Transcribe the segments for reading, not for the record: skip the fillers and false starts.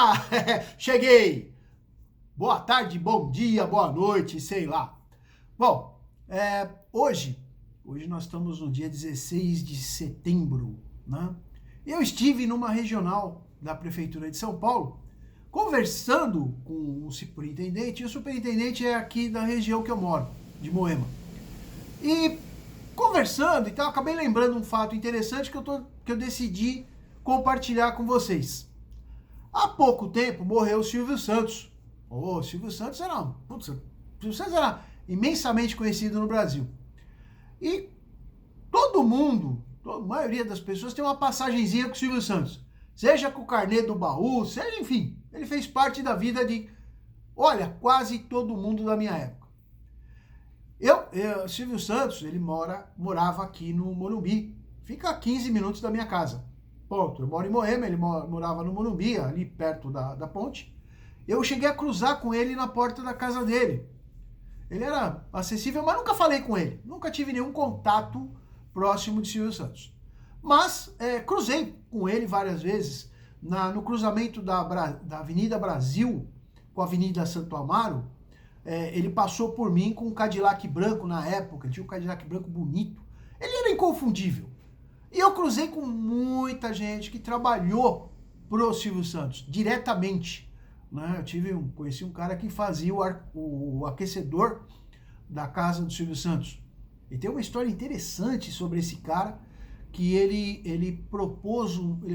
Opa! Cheguei! Boa tarde, bom dia, boa noite, sei lá. Bom, hoje nós estamos no dia 16 de setembro, né? Eu estive numa regional da Prefeitura de São Paulo, conversando com o superintendente, e o superintendente é aqui da região que eu moro, de Moema. E conversando, então, eu acabei lembrando um fato interessante que eu decidi compartilhar com vocês. Há pouco tempo morreu o Silvio Santos. O Silvio Santos era imensamente conhecido no Brasil. E todo mundo, a maioria das pessoas tem uma passagenzinha com o Silvio Santos. Seja com o carnê do baú, seja, enfim, ele fez parte da vida de, olha, quase todo mundo da minha época. Silvio Santos, ele morava aqui no Morumbi, fica a 15 minutos da minha casa. Ponto. Eu moro em Moema, ele morava no Morumbi, ali perto da ponte. Eu cheguei a cruzar com ele na porta da casa dele. Ele era acessível, mas nunca falei com ele. Nunca tive nenhum contato próximo de Silvio Santos. Mas cruzei com ele várias vezes no cruzamento da Avenida Brasil com a Avenida Santo Amaro. Ele passou por mim com um Cadillac branco na época. Ele tinha um Cadillac branco bonito. Ele era inconfundível. E eu cruzei com muita gente que trabalhou pro Silvio Santos, diretamente. Né? Conheci um cara que fazia o aquecedor da casa do Silvio Santos. E tem uma história interessante sobre esse cara, que ele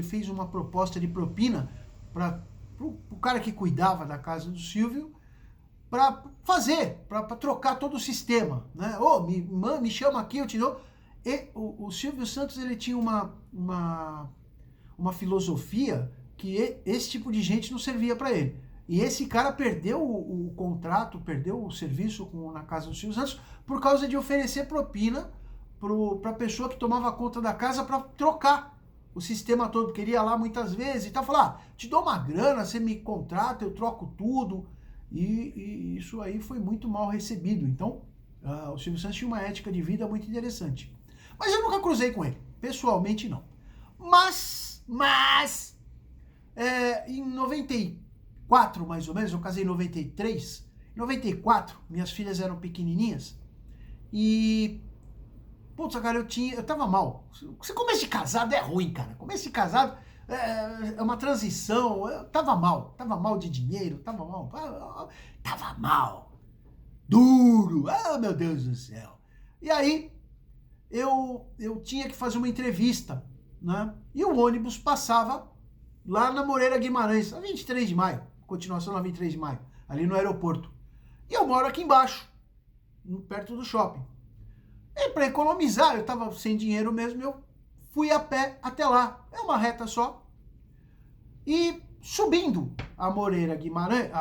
fez uma proposta de propina para o cara que cuidava da casa do Silvio, para trocar todo o sistema. Né? Me chama aqui, eu te dou... E o Silvio Santos, ele tinha uma filosofia que esse tipo de gente não servia para ele. E esse cara perdeu o contrato, perdeu o serviço na casa do Silvio Santos por causa de oferecer propina para a pessoa que tomava conta da casa para trocar o sistema todo. Queria lá muitas vezes e tal, falar, te dou uma grana, você me contrata, eu troco tudo. E isso aí foi muito mal recebido. Então, o Silvio Santos tinha uma ética de vida muito interessante. Mas eu nunca cruzei com ele, pessoalmente não. Mas em 94, mais ou menos, eu casei em 93, em 94, minhas filhas eram pequenininhas, e, putz, cara, eu tava mal. Você começo de casado é ruim, cara. Começo de casado é uma transição, eu tava mal de dinheiro, tava mal, duro, meu Deus do céu. E aí, eu tinha que fazer uma entrevista, né? E o ônibus passava lá na Moreira Guimarães, a 23 de maio, continuação na 23 de maio, ali no aeroporto. E eu moro aqui embaixo, perto do shopping. E para economizar, eu estava sem dinheiro mesmo, eu fui a pé até lá. É uma reta só. E subindo a Moreira Guimarães,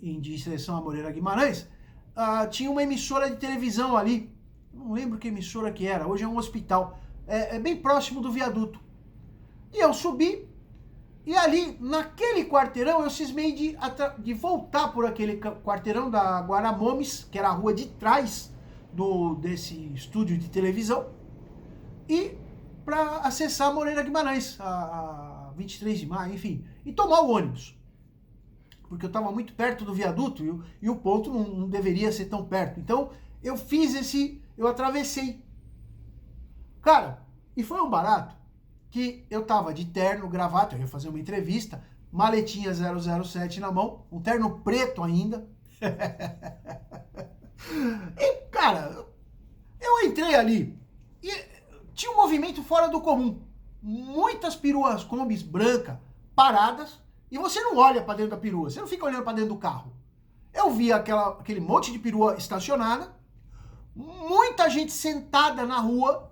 em direção à Moreira Guimarães, tinha uma emissora de televisão ali. Não lembro que emissora que era, hoje é um hospital, é bem próximo do viaduto. E eu subi, e ali, naquele quarteirão, eu cismei de voltar por aquele quarteirão da Guaramomes, que era a rua de trás desse estúdio de televisão, e para acessar a Moreira Guimarães, a 23 de maio, enfim, e tomar o ônibus. Porque eu estava muito perto do viaduto e o ponto não deveria ser tão perto. Então, eu atravessei. Cara, e foi um barato que eu tava de terno, gravata, eu ia fazer uma entrevista, maletinha 007 na mão, um terno preto ainda. E, cara, eu entrei ali e tinha um movimento fora do comum. Muitas peruas combis brancas paradas e você não olha para dentro da perua, você não fica olhando para dentro do carro. Eu vi aquele monte de perua estacionada, muita gente sentada na rua,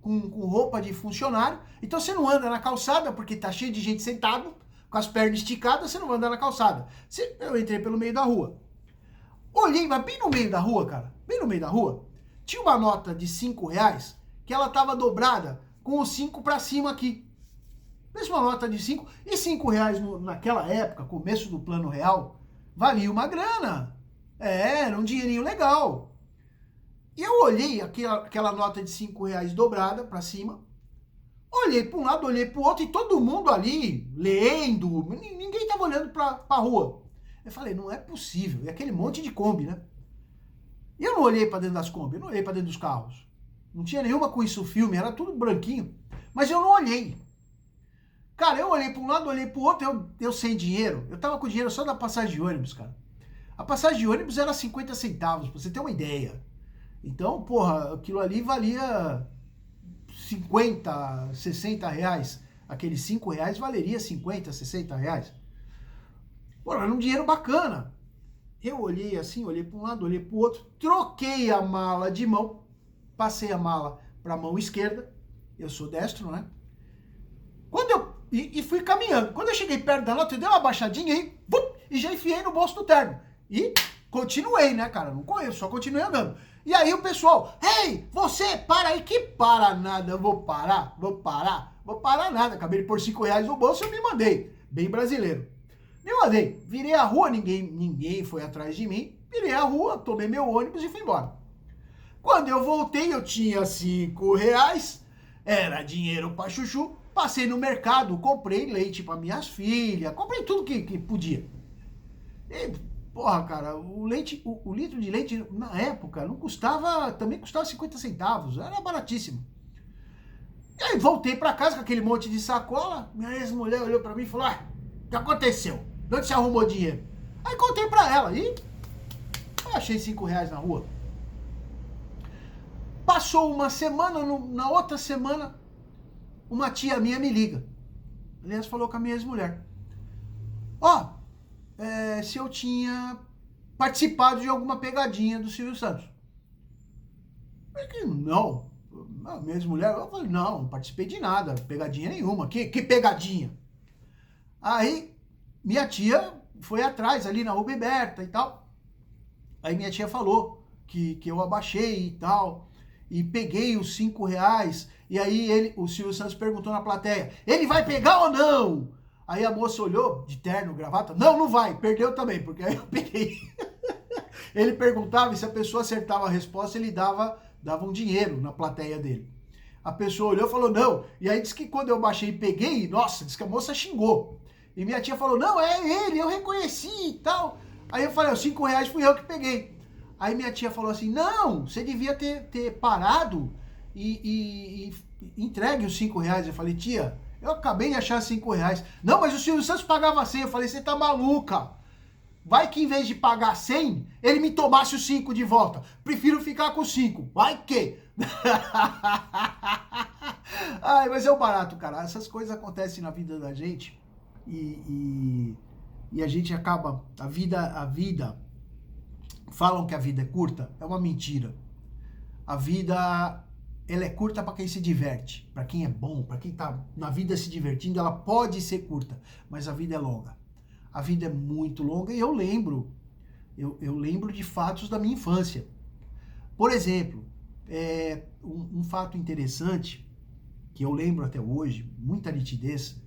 com roupa de funcionário. Então você não anda na calçada, porque tá cheio de gente sentado, com as pernas esticadas, você não vai andar na calçada. Eu entrei pelo meio da rua. Olhei, mas bem no meio da rua, cara, bem no meio da rua, tinha uma nota de R$5, que ela tava dobrada, com os 5 para cima aqui. Mesma nota de 5, e R$5 naquela época, começo do Plano Real, valia uma grana. Era um dinheirinho legal. E eu olhei aquela nota de R$5 dobrada para cima, olhei para um lado, olhei para o outro, e todo mundo ali lendo, ninguém estava olhando pra rua. Eu falei, não é possível. E aquele monte de Kombi, né? E eu não olhei pra dentro das Kombi, eu não olhei pra dentro dos carros. Não tinha nenhuma com isso filme, era tudo branquinho. Mas eu não olhei. Cara, eu olhei pra um lado, olhei pro outro, eu sem dinheiro. Eu tava com dinheiro só da passagem de ônibus, cara. A passagem de ônibus era 50 centavos, pra você ter uma ideia. Então, porra, aquilo ali valia 50, 60 reais. Aqueles 5 reais valeria 50, 60 reais. Pô, era um dinheiro bacana. Eu olhei assim, olhei para um lado, olhei para o outro, troquei a mala de mão, passei a mala para a mão esquerda, eu sou destro, né? E fui caminhando. Quando eu cheguei perto da nota, eu dei uma baixadinha e já enfiei no bolso do terno. E continuei, né, cara? Não conheço, só continuei andando. E aí o pessoal, ei, você, para aí, que para nada, eu vou parar nada. Acabei de pôr 5 reais no bolso e eu me mandei. Bem brasileiro. Me mandei, virei a rua, ninguém foi atrás de mim, virei a rua, tomei meu ônibus e fui embora. Quando eu voltei, eu tinha 5 reais, era dinheiro pra chuchu, passei no mercado, comprei leite para minhas filhas, comprei tudo que podia. E, porra, cara, o litro de leite na época não custava, também custava 50 centavos, era baratíssimo. E aí voltei para casa com aquele monte de sacola, minha ex-mulher olhou para mim e falou, o que aconteceu? De onde você arrumou dinheiro? Aí contei para ela e achei 5 reais na rua. Passou uma semana, na outra semana, uma tia minha me liga. Aliás, falou com a minha ex-mulher. Se eu tinha participado de alguma pegadinha do Silvio Santos. Eu falei, não. A minha ex-mulher, eu falei, não participei de nada, pegadinha nenhuma. Que pegadinha? Aí, minha tia foi atrás, ali na Rua Berta e tal. Aí minha tia falou que eu abaixei e tal, e peguei os 5 reais, e aí o Silvio Santos perguntou na plateia, ele vai pegar ou não? Aí a moça olhou, de terno, gravata, não vai, perdeu também, porque aí eu peguei. Ele perguntava e se a pessoa acertava a resposta, ele dava um dinheiro na plateia dele. A pessoa olhou e falou, não, e aí disse que quando eu baixei e peguei, nossa, disse que a moça xingou. E minha tia falou, não, é ele, eu reconheci e tal. Aí eu falei, os 5 reais fui eu que peguei. Aí minha tia falou assim, não, você devia ter parado e entregue os 5 reais. Eu falei, tia, eu acabei de achar 5 reais. Não, mas o Silvio Santos pagava 100. Eu falei, você tá maluca? Vai que em vez de pagar 100, ele me tomasse os 5 de volta. Prefiro ficar com 5. Vai que... Ai, mas é o barato, cara. Essas coisas acontecem na vida da gente e a gente acaba... A vida... Falam que a vida é curta, é uma mentira. A vida, ela é curta para quem se diverte, para quem é bom, para quem tá na vida se divertindo, ela pode ser curta, mas a vida é longa. A vida é muito longa e eu lembro de fatos da minha infância. Por exemplo, um fato interessante, que eu lembro até hoje, muita nitidez,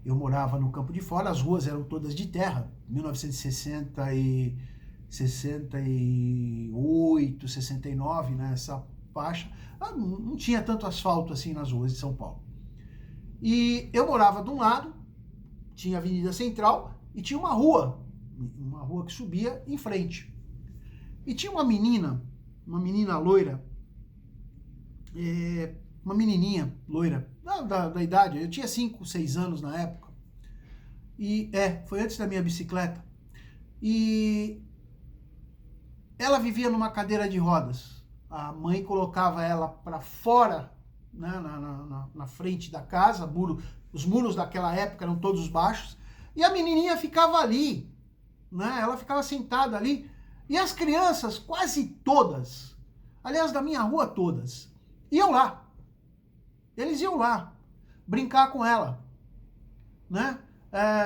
eu morava no Campo de Fora, as ruas eram todas de terra, 1968, 69, nessa faixa, não tinha tanto asfalto assim nas ruas de São Paulo. E eu morava de um lado, tinha a Avenida Central e tinha uma rua que subia em frente. E tinha uma menina loira, uma menininha loira, da idade, eu tinha 5, 6 anos na época, e foi antes da minha bicicleta, e ela vivia numa cadeira de rodas. A mãe colocava ela para fora, né, na frente da casa. Os muros daquela época eram todos baixos. E a menininha ficava ali, né? Ela ficava sentada ali. E as crianças, quase todas, aliás, da minha rua todas, iam lá. Eles iam lá brincar com ela, né?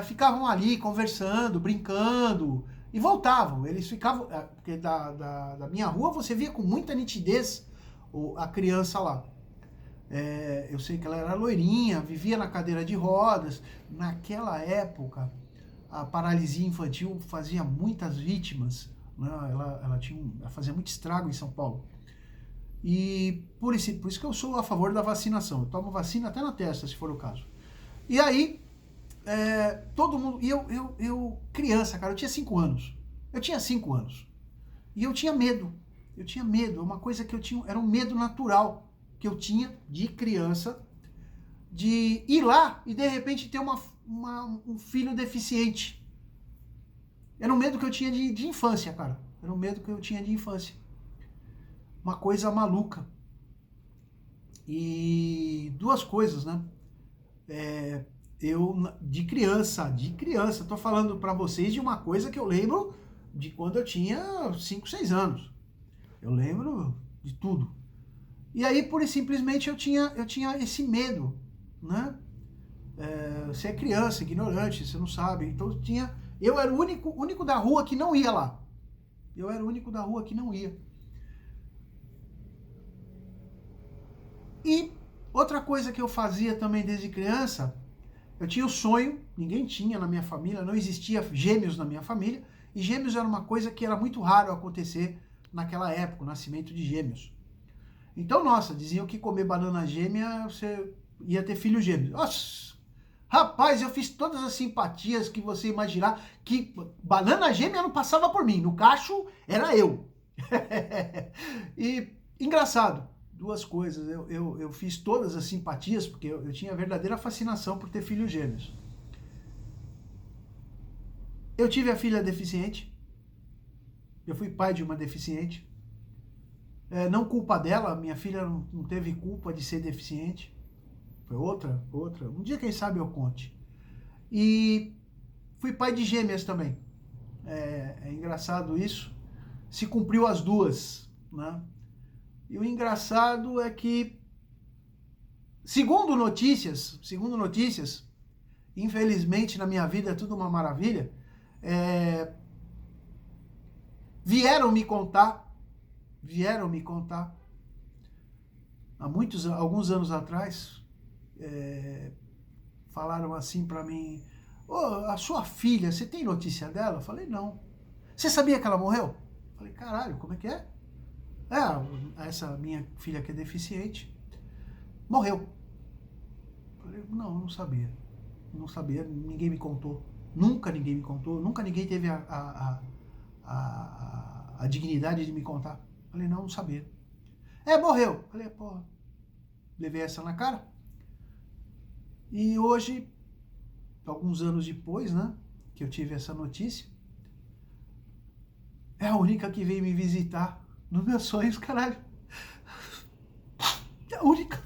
Ficavam ali conversando, brincando. E voltavam, eles ficavam, porque da minha rua você via com muita nitidez a criança lá. Eu sei que ela era loirinha, vivia na cadeira de rodas. Naquela época, a paralisia infantil fazia muitas vítimas, né? Ela fazia muito estrago em São Paulo. E por isso que eu sou a favor da vacinação. Eu tomo vacina até na testa, se for o caso. E aí, todo mundo... E eu criança, cara, eu tinha 5 anos. Eu tinha 5 anos. E eu tinha medo. Eu tinha medo. Uma coisa que eu tinha... Era um medo natural que eu tinha de criança, de ir lá e de repente ter um filho deficiente. Era um medo que eu tinha de infância, cara. Era um medo que eu tinha de infância. Uma coisa maluca. E duas coisas, né? Eu, de criança, tô falando pra vocês de uma coisa que eu lembro de quando eu tinha 5, 6 anos. Eu lembro de tudo. E aí, pura e simplesmente, eu tinha esse medo, né? Você é criança, ignorante, você não sabe. Então, eu era o único da rua que não ia lá. Eu era o único da rua que não ia. E outra coisa que eu fazia também desde criança, eu tinha o sonho, ninguém tinha na minha família, não existia gêmeos na minha família, e gêmeos era uma coisa que era muito raro acontecer naquela época, o nascimento de gêmeos. Então, nossa, diziam que comer banana gêmea, você ia ter filho gêmeo. Nossa, rapaz, eu fiz todas as simpatias que você imaginar, que banana gêmea não passava por mim, no cacho era eu. E, engraçado, duas coisas, eu fiz todas as simpatias, porque eu tinha verdadeira fascinação por ter filhos gêmeos. Eu tive a filha deficiente, eu fui pai de uma deficiente, não culpa dela, minha filha não teve culpa de ser deficiente, foi outra, um dia quem sabe eu conte. E fui pai de gêmeas também, é engraçado isso, se cumpriu as duas, né? E o engraçado é que, segundo notícias, infelizmente na minha vida é tudo uma maravilha, vieram me contar, alguns anos atrás, falaram assim pra mim, a sua filha, você tem notícia dela? Eu falei, não. Você sabia que ela morreu? Eu falei, caralho, como é que é? Essa minha filha que é deficiente, morreu. Eu falei, não sabia. Não sabia, ninguém me contou. Nunca ninguém me contou, nunca ninguém teve a dignidade de me contar. Eu falei, não sabia. Morreu. Eu falei, porra, levei essa na cara. E hoje, alguns anos depois, né, que eu tive essa notícia, é a única que veio me visitar nos meus sonhos, caralho. É a única.